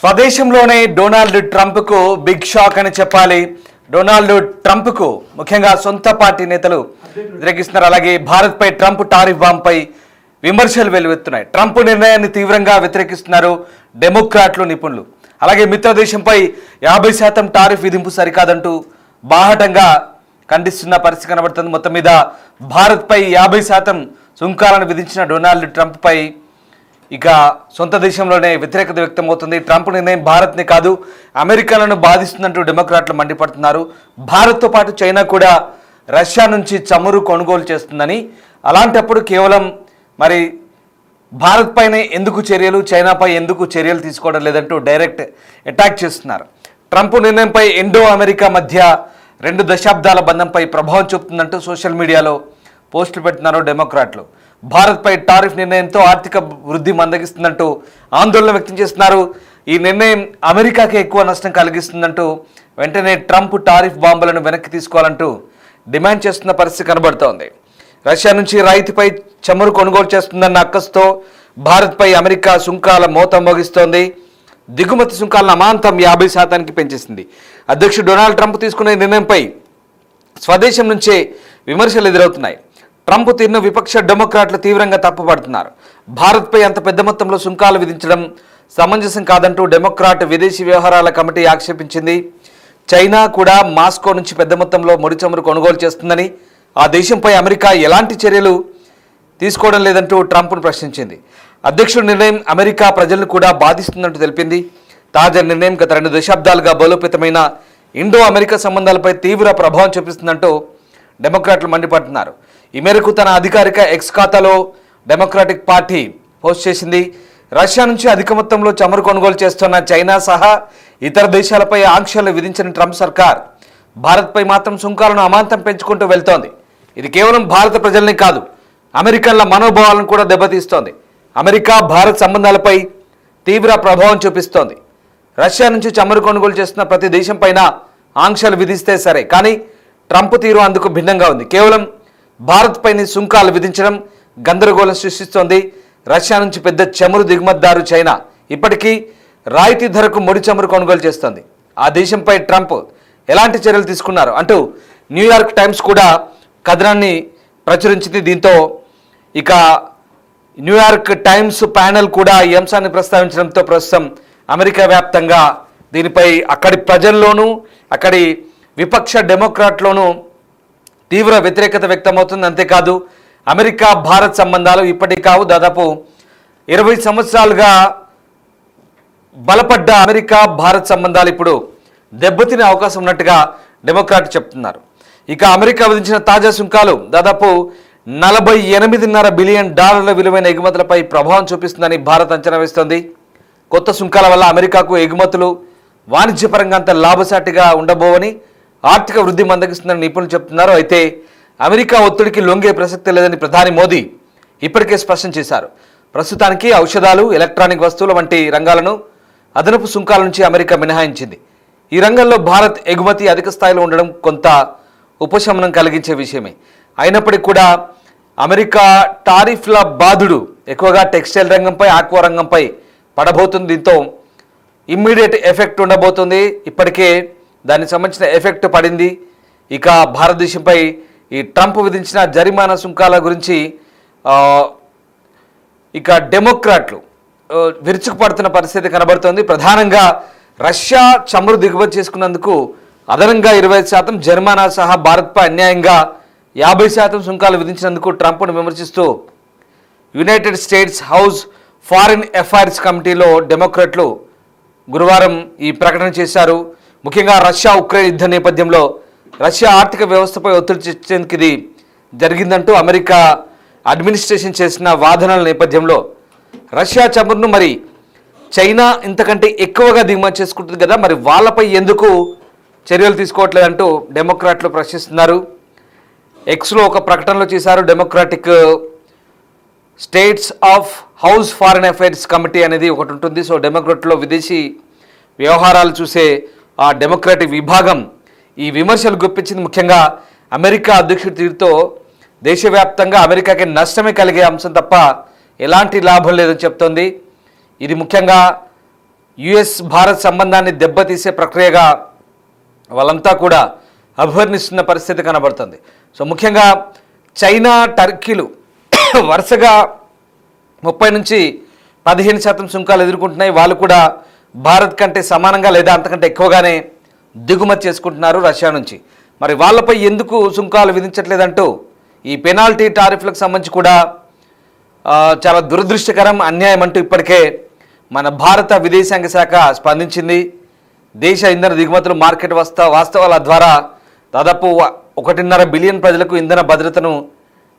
స్వదేశంలోనే Donald ట్రంప్కు big shock అని చెప్పాలి. Donald ట్రంప్కు ముఖ్యంగా సొంత పార్టీ నేతలు వ్యతిరేకిస్తున్నారు. అలాగే భారత్పై ట్రంప్ టారిఫ్ బాంబుపై విమర్శలు వెల్లువెత్తున్నాయి. ట్రంప్ నిర్ణయాన్ని తీవ్రంగా వ్యతిరేకిస్తున్నారు డెమోక్రాట్లు, నిపుణులు. అలాగే మిత్రదేశంపై 50% టారిఫ్ విధింపు సరికాదంటూ బాహటంగా ఖండిస్తున్న పరిస్థితి కనబడుతుంది. మొత్తం మీద భారత్పై 50% సుంకాలను విధించిన డొనాల్డ్ ట్రంప్పై ఇక సొంత దేశంలోనే వ్యతిరేకత వ్యక్తమవుతుంది. ట్రంప్ నిర్ణయం భారత్ని కాదు అమెరికాలను బాధిస్తుందంటూ డెమోక్రాట్లు మండిపడుతున్నారు. భారత్తో పాటు చైనా కూడా రష్యా నుంచి చమురు కొనుగోలు చేస్తుందని, అలాంటప్పుడు కేవలం మరి భారత్ పైనే ఎందుకు చర్యలు, చైనాపై ఎందుకు చర్యలు తీసుకోవడం లేదంటూ డైరెక్ట్ అటాక్ చేస్తున్నారు. ట్రంప్ నిర్ణయంపై ఇండో అమెరికా మధ్య 2 దశాబ్దాల బంధంపై ప్రభావం చూపుతుందంటూ సోషల్ మీడియాలో పోస్టులు పెడుతున్నారు డెమోక్రాట్లు. భారత్పై టారిఫ్ నిర్ణయంతో ఆర్థిక వృద్ధి మందగిస్తుందంటూ ఆందోళన వ్యక్తం చేస్తున్నారు. ఈ నిర్ణయం అమెరికాకే ఎక్కువ నష్టం కలిగిస్తుందంటూ వెంటనే ట్రంప్ టారిఫ్ బాంబులను వెనక్కి తీసుకోవాలంటూ డిమాండ్ చేస్తున్న పరిస్థితి కనబడుతోంది. రష్యా నుంచి రాయితీపై చమురు కొనుగోలు చేస్తుందన్న అక్కసుతో భారత్పై అమెరికా సుంకాల మోత మోగిస్తోంది. దిగుమతి సుంకాలను అమాంతం 50%కి పెంచేసింది. అధ్యక్షుడు డొనాల్డ్ ట్రంప్ తీసుకునే నిర్ణయంపై స్వదేశం నుంచే విమర్శలు ఎదురవుతున్నాయి. ట్రంప్ తీరును విపక్ష డెమోక్రాట్లు తీవ్రంగా తప్పుపడుతున్నారు. భారత్పై అంత పెద్ద మొత్తంలో సుంకాలు విధించడం సమంజసం కాదంటూ డెమోక్రాట్ విదేశీ వ్యవహారాల కమిటీ ఆక్షేపించింది. చైనా కూడా మాస్కో నుంచి పెద్ద మొత్తంలో ముడి చమురు కొనుగోలు చేస్తుందని, ఆ దేశంపై అమెరికా ఎలాంటి చర్యలు తీసుకోవడం లేదంటూ ట్రంప్ను ప్రశ్నించింది. అధ్యక్షుడి నిర్ణయం అమెరికా ప్రజలను కూడా బాధిస్తుందంటూ తెలిపింది. తాజా నిర్ణయం గత 2 దశాబ్దాలుగా బలోపేతమైన ఇండో అమెరికా సంబంధాలపై తీవ్ర ప్రభావం చూపిస్తుందంటూ డెమోక్రాట్లు మండిపడుతున్నారు. ఈ మేరకు తన అధికారిక ఎక్స్ ఖాతాలో డెమోక్రాటిక్ పార్టీ పోస్ట్ చేసింది. రష్యా నుంచి అధిక మొత్తంలో చమురు కొనుగోలు చేస్తున్న చైనా సహా ఇతర దేశాలపై ఆంక్షలు విధించిన ట్రంప్ సర్కార్ భారత్పై మాత్రం సుంకాలను అమాంతం పెంచుకుంటూ వెళ్తోంది. ఇది కేవలం భారత ప్రజల్ని కాదు, అమెరికన్ల మనోభావాలను కూడా దెబ్బతీస్తోంది. అమెరికా భారత్ సంబంధాలపై తీవ్ర ప్రభావం చూపిస్తోంది. రష్యా నుంచి చమురు కొనుగోలు చేస్తున్న ప్రతి దేశం పైన ఆంక్షలు విధిస్తే సరే, కానీ ట్రంప్ తీరు అందుకు భిన్నంగా ఉంది. కేవలం భారత్ పైన సుంకాలు విధించడం గందరగోళం సృష్టిస్తోంది. రష్యా నుంచి పెద్ద చమురు దిగుమతిదారు చైనా ఇప్పటికీ రాయితీ ధరకు ముడి చమురు కొనుగోలు చేస్తోంది. ఆ దేశంపై ట్రంప్ ఎలాంటి చర్యలు తీసుకున్నారు అంటూ న్యూయార్క్ టైమ్స్ కూడా కథనాన్ని ప్రచురించింది. దీంతో ఇక న్యూయార్క్ టైమ్స్ ప్యానెల్ కూడా ఈ అంశాన్ని ప్రస్తావించడంతో ప్రస్తుతం అమెరికా వ్యాప్తంగా దీనిపై అక్కడి ప్రజల్లోనూ అక్కడి విపక్ష డెమోక్రాట్లోనూ తీవ్ర వ్యతిరేకత వ్యక్తమవుతుంది. అంతేకాదు అమెరికా భారత్ సంబంధాలు ఇప్పటికి కావు, దాదాపు 20 సంవత్సరాలుగా బలపడ్డ అమెరికా భారత్ సంబంధాలు ఇప్పుడు దెబ్బతినే అవకాశం ఉన్నట్టుగా డెమోక్రాట్ చెప్తున్నారు. ఇక అమెరికా విధించిన తాజా సుంకాలు దాదాపు $48.5 బిలియన్ విలువైన ఎగుమతులపై ప్రభావం చూపిస్తుందని భారత్ అంచనా వేస్తోంది. కొత్త సుంకాల వల్ల అమెరికాకు ఎగుమతులు వాణిజ్యపరంగా అంత లాభసాటిగా ఉండబోవని, ఆర్థిక వృద్ధి మందగిస్తుందని నిపుణులు చెప్తున్నారు. అయితే అమెరికా ఒత్తిడికి లొంగే ప్రసక్తి లేదని ప్రధాని మోదీ ఇప్పటికే స్పష్టం చేశారు. ప్రస్తుతానికి ఔషధాలు, ఎలక్ట్రానిక్ వస్తువుల వంటి రంగాలను అదనపు సుంకాల నుంచి అమెరికా మినహాయించింది. ఈ రంగంలో భారత్ ఎగుమతి అధిక స్థాయిలో ఉండడం కొంత ఉపశమనం కలిగించే విషయమే. అయినప్పటికీ కూడా అమెరికా టారిఫ్ల బాధుడు ఎక్కువగా టెక్స్టైల్ రంగంపై, ఆక్వా రంగంపై పడబోతుంది. దీంతో ఇమ్మీడియట్ ఎఫెక్ట్ ఉండబోతుంది. ఇప్పటికే దానికి సంబంధించిన ఎఫెక్ట్ పడింది. ఇక భారతదేశంపై ఈ ట్రంప్ విధించిన జరిమానా సుంకాల గురించి ఇక డెమోక్రాట్లు విరుచుకుపడుతున్న పరిస్థితి కనబడుతోంది. ప్రధానంగా రష్యా చమురు దిగుమతి చేసుకున్నందుకు అదనంగా 25% జరిమానా సహా భారత్పై అన్యాయంగా 50% సుంకాలు విధించినందుకు ట్రంప్ను విమర్శిస్తూ United states house Foreign affairs కమిటీలో డెమోక్రాట్లు గురువారం ఈ ప్రకటన చేశారు. ముఖ్యంగా రష్యా ఉక్రెయిన్ యుద్ధ నేపథ్యంలో రష్యా ఆర్థిక వ్యవస్థపై ఒత్తిడి తెచ్చేందుకు ఇది జరిగిందంటూ అమెరికా అడ్మినిస్ట్రేషన్ చేసిన వాదనల నేపథ్యంలో రష్యా చమురును మరి చైనా ఇంతకంటే ఎక్కువగా దిగుమతి చేసుకుంటుంది కదా, మరి వాళ్ళపై ఎందుకు చర్యలు తీసుకోవట్లేదంటూ డెమోక్రాట్లు ప్రశ్నిస్తున్నారు. ఎక్స్లో ఒక ప్రకటనలో చేశారు. Democratic states of house Foreign Affairs committee అనేది ఒకటి ఉంటుంది. సో డెమోక్రాట్లో విదేశీ వ్యవహారాలు చూసే ఆ డెమోక్రాటిక్ విభాగం ఈ విమర్శలు గుప్పించింది. ముఖ్యంగా అమెరికా అధ్యక్షుడి తీరుతో దేశవ్యాప్తంగా అమెరికాకి నష్టమే కలిగే అంశం తప్ప ఎలాంటి లాభం లేదని చెప్తోంది. ఇది ముఖ్యంగా యుఎస్ భారత్ సంబంధాన్ని దెబ్బతీసే ప్రక్రియగా వాళ్ళంతా కూడా అభివర్ణిస్తున్న పరిస్థితి కనబడుతుంది. సో ముఖ్యంగా చైనా, టర్కీలు వరుసగా 30 నుంచి 15% సుంకాలు ఎదుర్కొంటున్నాయి. వాళ్ళు కూడా భారత్ కంటే సమానంగా లేదా అంతకంటే ఎక్కువగానే దిగుమతి చేసుకుంటున్నారు రష్యా నుంచి. మరి వాళ్ళపై ఎందుకు సుంకాలు విధించట్లేదంటూ ఈ పెనాల్టీ టారిఫ్లకు సంబంధించి కూడా చాలా దురదృష్టకరం, అన్యాయం అంటూ ఇప్పటికే మన భారత విదేశాంగ శాఖ స్పందించింది. దేశ ఇంధన దిగుమతులు మార్కెట్ వాస్తవాల ద్వారా దాదాపు 1.5 బిలియన్ ప్రజలకు ఇంధన భద్రతను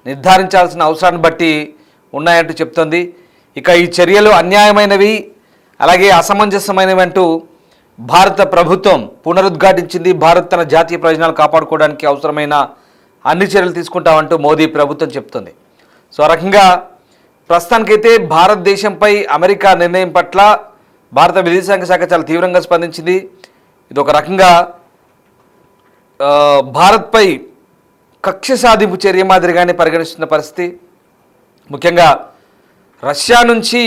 నిర్ధారించాల్సిన అవసరాన్ని బట్టి ఉన్నాయంటూ చెప్తోంది. ఇక ఈ చర్యలు అన్యాయమైనవి, అలాగే అసమంజసమైనవి అంటూ భారత ప్రభుత్వం పునరుద్ఘాటించింది. భారత్ తన జాతీయ ప్రయోజనాలు కాపాడుకోవడానికి అవసరమైన అన్ని చర్యలు తీసుకుంటామంటూ మోదీ ప్రభుత్వం చెప్తుంది. సో ఆ రకంగా ప్రస్తుతానికైతే భారతదేశంపై అమెరికా నిర్ణయం పట్ల భారత విదేశాంగ శాఖ చాలా తీవ్రంగా స్పందించింది. ఇది ఒక రకంగా భారత్పై కక్ష సాధింపు చర్య మాదిరిగానే పరిగణిస్తున్న పరిస్థితి. ముఖ్యంగా రష్యా నుంచి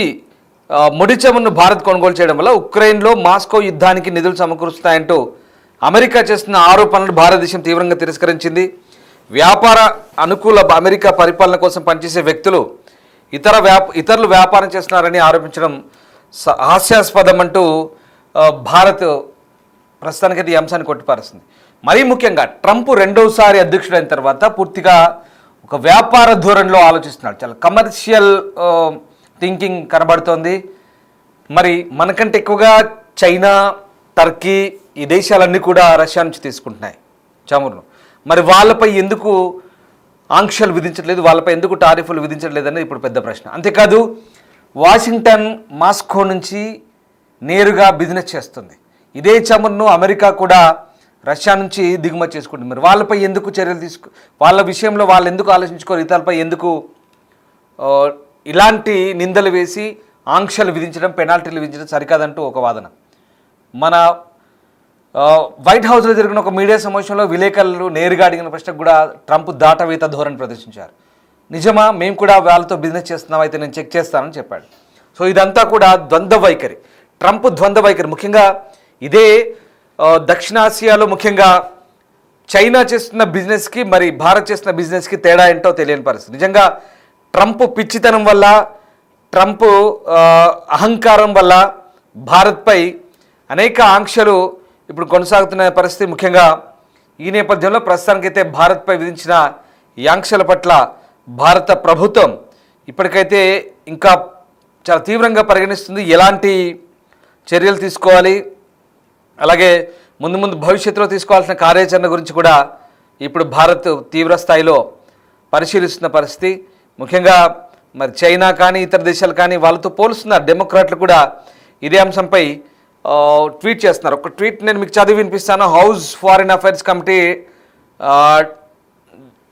ముడి చమురును భారత్ కొనుగోలు చేయడం వల్ల ఉక్రెయిన్లో మాస్కో యుద్ధానికి నిధులు సమకూరుస్తాయంటూ అమెరికా చేస్తున్న ఆరోపణలను భారతదేశం తీవ్రంగా తిరస్కరించింది. వ్యాపార అనుకూల అమెరికా పరిపాలన కోసం పనిచేసే వ్యక్తులు ఇతరులు వ్యాపారం చేస్తున్నారని ఆరోపించడం హాస్యాస్పదం అంటూ భారత్ ప్రస్తుతానికైతే ఈ అంశాన్ని కొట్టిపారుస్తుంది. మరీ ముఖ్యంగా ట్రంప్ రెండోసారి అధ్యక్షుడైన తర్వాత పూర్తిగా ఒక వ్యాపార ధోరణిలో ఆలోచిస్తున్నాడు. చాలా కమర్షియల్ థింకింగ్ కనబడుతోంది. మరి మనకంటే ఎక్కువగా చైనా, టర్కీ ఈ దేశాలన్నీ కూడా రష్యా నుంచి తీసుకుంటున్నాయి చమురును. మరి వాళ్ళపై ఎందుకు ఆంక్షలు విధించట్లేదు, వాళ్ళపై ఎందుకు టారిఫ్లు విధించట్లేదు అనేది ఇప్పుడు పెద్ద ప్రశ్న. అంతేకాదు వాషింగ్టన్ మాస్కో నుంచి నేరుగా బిజినెస్ చేస్తుంది. ఇదే చమురును అమెరికా కూడా రష్యా నుంచి దిగుమతి చేసుకుంటుంది. మరి వాళ్ళపై ఎందుకు చర్యలు వాళ్ళ విషయంలో వాళ్ళు ఎందుకు ఆలోచించుకోరు, ఇతరులపై ఎందుకు ఇలాంటి నిందలు వేసి ఆంక్షలు విధించడం, పెనాల్టీలు విధించడం సరికాదంటూ ఒక వాదన. మన వైట్ హౌస్లో జరిగిన ఒక మీడియా సమావేశంలో విలేకరులు నేరుగా అడిగిన ప్రశ్నకు కూడా ట్రంప్ దాటవేత ధోరణి ప్రదర్శించారు. నిజమా, మేము కూడా వాళ్ళతో బిజినెస్ చేస్తున్నాం, అయితే నేను చెక్ చేస్తానని చెప్పాడు. సో ఇదంతా కూడా ద్వంద్వ వైఖరి, ట్రంప్ ద్వంద్వ వైఖరి. ముఖ్యంగా ఇదే దక్షిణాసియాలో ముఖ్యంగా చైనా చేస్తున్న బిజినెస్కి మరి భారత్ చేస్తున్న బిజినెస్కి తేడా ఏంటో తెలియని పరిస్థితి. నిజంగా ట్రంప్ పిచ్చితనం వల్ల, ట్రంప్ అహంకారం వల్ల భారత్పై అనేక ఆంక్షలు ఇప్పుడు కొనసాగుతున్న పరిస్థితి. ముఖ్యంగా ఈ నేపథ్యంలో ప్రస్తుతానికైతే భారత్పై విధించిన ఈ ఆంక్షల పట్ల భారత ప్రభుత్వం ఇప్పటికైతే ఇంకా చాలా తీవ్రంగా పరిగణిస్తుంది. ఎలాంటి చర్యలు తీసుకోవాలి, అలాగే ముందు భవిష్యత్తులో తీసుకోవాల్సిన కార్యాచరణ గురించి కూడా ఇప్పుడు భారత్ తీవ్ర స్థాయిలో పరిశీలిస్తున్న పరిస్థితి. ముఖ్యంగా మరి చైనా కానీ ఇతర దేశాలు కానీ వాళ్ళతో పోలుస్తున్నారు. డెమోక్రాట్లు కూడా ఇదే అంశంపై ట్వీట్ చేస్తున్నారు. ఒక ట్వీట్ నేను మీకు చదివి వినిపిస్తాను. House Foreign Affairs Committee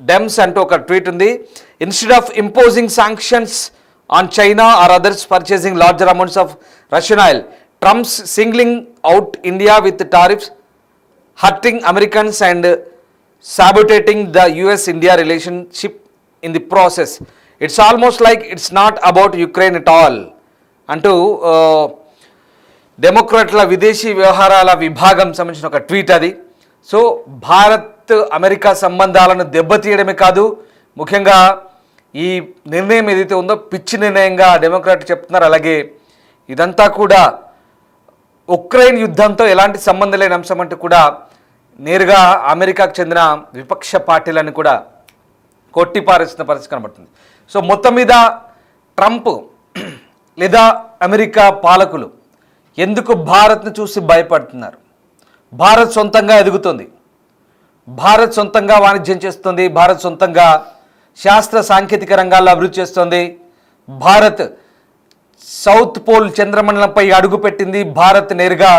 Dems అంటూ ఒక ట్వీట్ ఉంది. Instead of imposing sanctions on China or others purchasing larger amounts of Russian oil, Trump's singling out India with tariffs, hurting Americans and sabotaging the US-India relationship in the process. It's almost like it's not about Ukraine at all. అంటూ డెమోక్రాట్ల విదేశీ వ్యవహారాల విభాగం సంబంధించిన ఒక tweet అది. So Bharat America సంబంధాలను దెబ్బతీయడమే కాదు, ముఖ్యంగా ఈ నిర్ణయం ఏదైతే ఉందో పిచ్చి నిర్ణయంగా డెమోక్రాట్ చెప్తున్నారు. అలాగే ఇదంతా కూడా ఉక్రెయిన్ యుద్ధంతో ఎలాంటి సంబంధం లేని అంశం అంటూ కూడా నేరుగా అమెరికాకు చెందిన విపక్ష పార్టీలను కూడా కొట్టిపారేస్తున్న పరిస్థితి కనబడుతుంది. సో మొత్తం మీద ట్రంప్ లేదా అమెరికా పాలకులు ఎందుకు భారత్ను చూసి భయపడుతున్నారు? భారత్ సొంతంగా ఎదుగుతుంది, భారత్ సొంతంగా వాణిజ్యం చేస్తుంది, భారత్ సొంతంగా శాస్త్ర సాంకేతిక రంగాల్లో అభివృద్ధి చేస్తుంది. భారత్ సౌత్ పోల్ చంద్రమండలంపై అడుగుపెట్టింది. భారత్ నేరుగా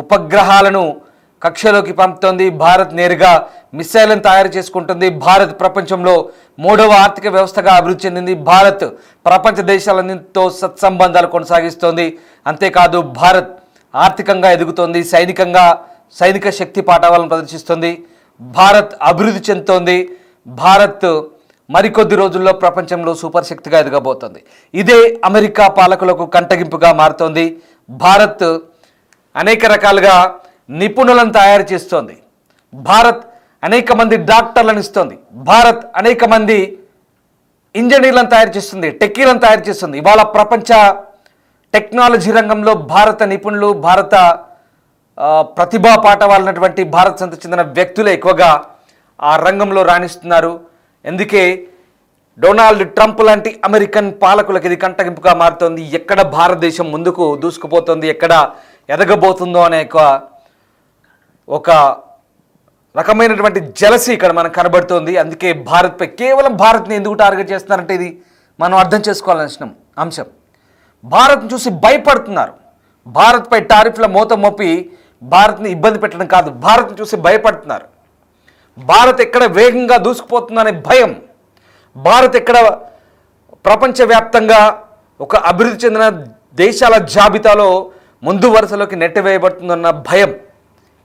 ఉపగ్రహాలను కక్షలోకి పంపుతోంది. భారత్ నేరుగా మిసైళ్లను తయారు చేసుకుంటుంది. భారత్ ప్రపంచంలో 3వ ఆర్థిక వ్యవస్థగా అభివృద్ధి చెందింది. భారత్ ప్రపంచ దేశాలన్నింటితో సత్సంబంధాలు కొనసాగిస్తోంది. అంతేకాదు భారత్ ఆర్థికంగా ఎదుగుతోంది, సైనిక శక్తి పాఠవాలను ప్రదర్శిస్తుంది. భారత్ అభివృద్ధి చెందుతోంది. భారత్ మరికొద్ది రోజుల్లో ప్రపంచంలో సూపర్ శక్తిగా ఎదగబోతోంది. ఇదే అమెరికా పాలకులకు కంటగింపుగా మారుతోంది. భారత్ అనేక రకాలుగా నిపుణులను తయారు చేస్తోంది. భారత్ అనేక మంది డాక్టర్లను ఇస్తోంది. భారత్ అనేక మంది ఇంజనీర్లను తయారు చేస్తుంది, టెక్కీలను తయారు చేస్తుంది. ఇవాళ ప్రపంచ టెక్నాలజీ రంగంలో భారత నిపుణులు, భారత ప్రతిభా పాఠవాలైనటువంటి భారత్ సంతకు చెందిన వ్యక్తులే ఎక్కువగా ఆ రంగంలో రాణిస్తున్నారు. అందుకే డొనాల్డ్ ట్రంప్ లాంటి అమెరికన్ పాలకులకు ఇది కంటగింపుగా మారుతోంది. ఎక్కడ భారతదేశం ముందుకు దూసుకుపోతుంది, ఎక్కడ ఎదగబోతుందో అనే ఒక రకమైనటువంటి జలసి ఇక్కడ మనకు కనబడుతోంది. అందుకే భారత్పై కేవలం భారత్ని ఎందుకు టార్గెట్ చేస్తున్నారంటే ఇది మనం అర్థం చేసుకోవాల్సిన అంశం. భారత్ని చూసి భయపడుతున్నారు. భారత్పై టారిఫ్ల మూత మోపి భారత్ని ఇబ్బంది పెట్టడం కాదు, భారత్ని చూసి భయపడుతున్నారు. భారత్ ఎక్కడ వేగంగా దూసుకుపోతుందనే భయం, భారత్ ఎక్కడ ప్రపంచవ్యాప్తంగా ఒక అభివృద్ధి చెందిన దేశాల జాబితాలో ముందు వరుసలోకి నెట్టివేయబడుతుందన్న భయం,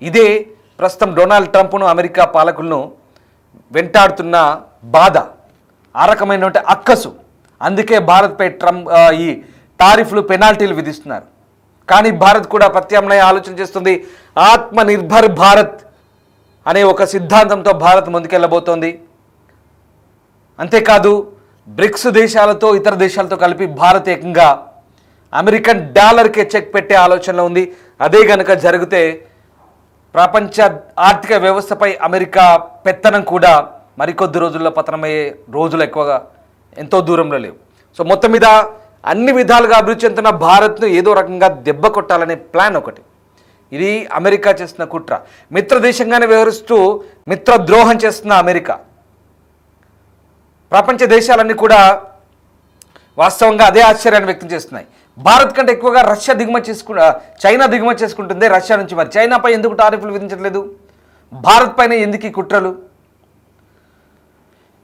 ఇదే ప్రస్తుతం డొనాల్డ్ ట్రంప్ను అమెరికా పాలకులను వెంటాడుతున్న బాధ, ఆ రకమైనటువంటి అక్కసు. అందుకే భారత్పై ట్రంప్ ఈ టారిఫ్లు, పెనాల్టీలు విధిస్తున్నారు. కానీ భారత్ కూడా ప్రత్యామ్నాయ ఆలోచన చేస్తుంది. ఆత్మనిర్భర్ భారత్ అనే ఒక సిద్ధాంతంతో భారత్ ముందుకెళ్ళబోతోంది. అంతేకాదు బ్రిక్స్ దేశాలతో, ఇతర దేశాలతో కలిపి భారత్ ఏకంగా అమెరికన్ డాలర్కే చెక్ పెట్టే ఆలోచనలో ఉంది. అదే గనక జరిగితే ప్రపంచ ఆర్థిక వ్యవస్థపై అమెరికా పెత్తనం కూడా మరికొద్ది రోజుల్లో పతనమయ్యే రోజులు ఎక్కువగా ఎంతో దూరంలో లేవు. సో మొత్తం మీద అన్ని విధాలుగా అభివృద్ధి చెందుతున్న భారత్ను ఏదో రకంగా దెబ్బ కొట్టాలనే ప్లాన్ ఒకటి. ఇది అమెరికా చేస్తున్న కుట్ర. మిత్ర దేశంగానే వ్యవహరిస్తూ మిత్రద్రోహం చేస్తున్న అమెరికా, ప్రపంచ దేశాలన్నీ కూడా వాస్తవంగా అదే ఆశ్చర్యాన్ని వ్యక్తం చేస్తున్నాయి. భారత్ కంటే ఎక్కువగా రష్యా చైనా దిగుమతి చేసుకుంటుంది రష్యా నుంచి. మరి చైనాపై ఎందుకు టారిఫ్లు విధించట్లేదు? భారత్ పైన ఎందుకు ఈ కుట్రలు?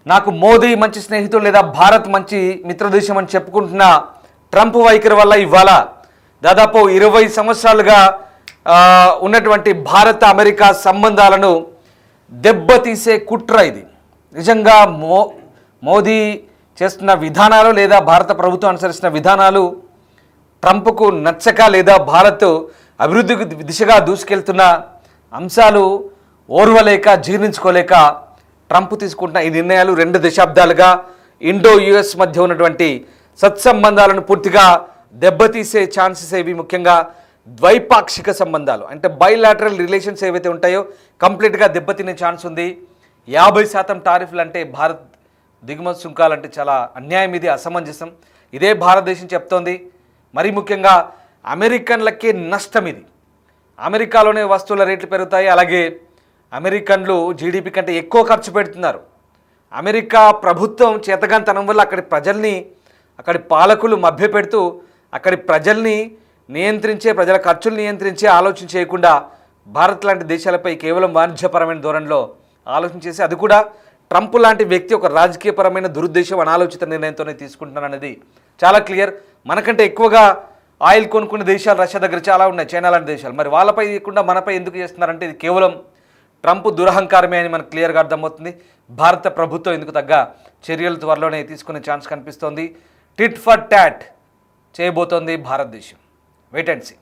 నాకు మోదీ మంచి స్నేహితుడు లేదా భారత్ మంచి మిత్రదేశం అని చెప్పుకుంటున్న ట్రంప్ వైఖరి వల్ల ఇవాళ దాదాపు 20 సంవత్సరాలుగా ఉన్నటువంటి భారత అమెరికా సంబంధాలను దెబ్బతీసే కుట్ర ఇది. నిజంగా మోదీ చేస్తున్న విధానాలు లేదా భారత ప్రభుత్వం అనుసరిస్తున్న విధానాలు ట్రంప్కు నచ్చక లేదా భారత్ అభివృద్ధి దిశగా దూసుకెళ్తున్న అంశాలు ఓర్వలేక, జీర్ణించుకోలేక ట్రంప్ తీసుకుంటున్న ఈ నిర్ణయాలు 2 దశాబ్దాలుగా ఇండో యుఎస్ మధ్య ఉన్నటువంటి సత్సంబంధాలను పూర్తిగా దెబ్బతీసే ఛాన్సెస్ ఏవి, ముఖ్యంగా ద్వైపాక్షిక సంబంధాలు అంటే బైలాటరల్ రిలేషన్స్ ఏవైతే ఉంటాయో కంప్లీట్గా దెబ్బతినే ఛాన్స్ ఉంది. 50% టారిఫ్లు అంటే భారత్ దిగుమతి సుంకాలంటే చాలా అన్యాయం, ఇది అసమంజసం. ఇదే భారతదేశం చెప్తోంది. మరీ ముఖ్యంగా అమెరికన్లకే నష్టం ఇది. అమెరికాలోనే వస్తువుల రేట్లు పెరుగుతాయి, అలాగే అమెరికన్లు జీడిపి కంటే ఎక్కువ ఖర్చు పెడుతున్నారు. అమెరికా ప్రభుత్వం చేతగానితనం వల్ల అక్కడి పాలకులు మభ్యపెడుతూ అక్కడి ప్రజల్ని నియంత్రించే, ప్రజల ఖర్చులు నియంత్రించే ఆలోచన చేయకుండా భారత్ లాంటి దేశాలపై కేవలం వాణిజ్యపరమైన ధోరణిలో ఆలోచన చేసి, అది కూడా ట్రంప్ లాంటి వ్యక్తి ఒక రాజకీయపరమైన దురుద్దేశం, అనాలోచిత నిర్ణయంతోనే తీసుకుంటున్నారనేది చాలా క్లియర్. మనకంటే ఎక్కువగా ఆయిల్ కొనుక్కునే దేశాలు రష్యా దగ్గర చాలా ఉన్నాయి, చైనా లాంటి దేశాలు. మరి వాళ్ళపై ఇవ్వకుండా మనపై ఎందుకు చేస్తున్నారంటే ఇది కేవలం ట్రంప్ దురహంకారమే అని మనకు క్లియర్గా అర్థమవుతుంది. భారత ప్రభుత్వం ఇందుకు తగ్గ చర్యలు త్వరలోనే తీసుకునే ఛాన్స్ కనిపిస్తోంది. టిట్ ఫర్ టాట్ చేయబోతోంది భారతదేశం. Wait and see.